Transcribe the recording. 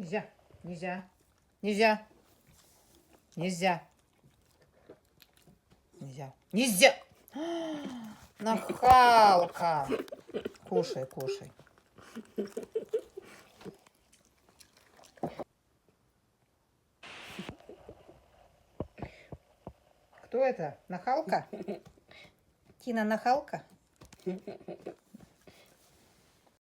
Нельзя, нельзя, нельзя, нельзя, нельзя, нельзя. Нахалка. Кушай, кушай. Кто это? Нахалка? Тина нахалка?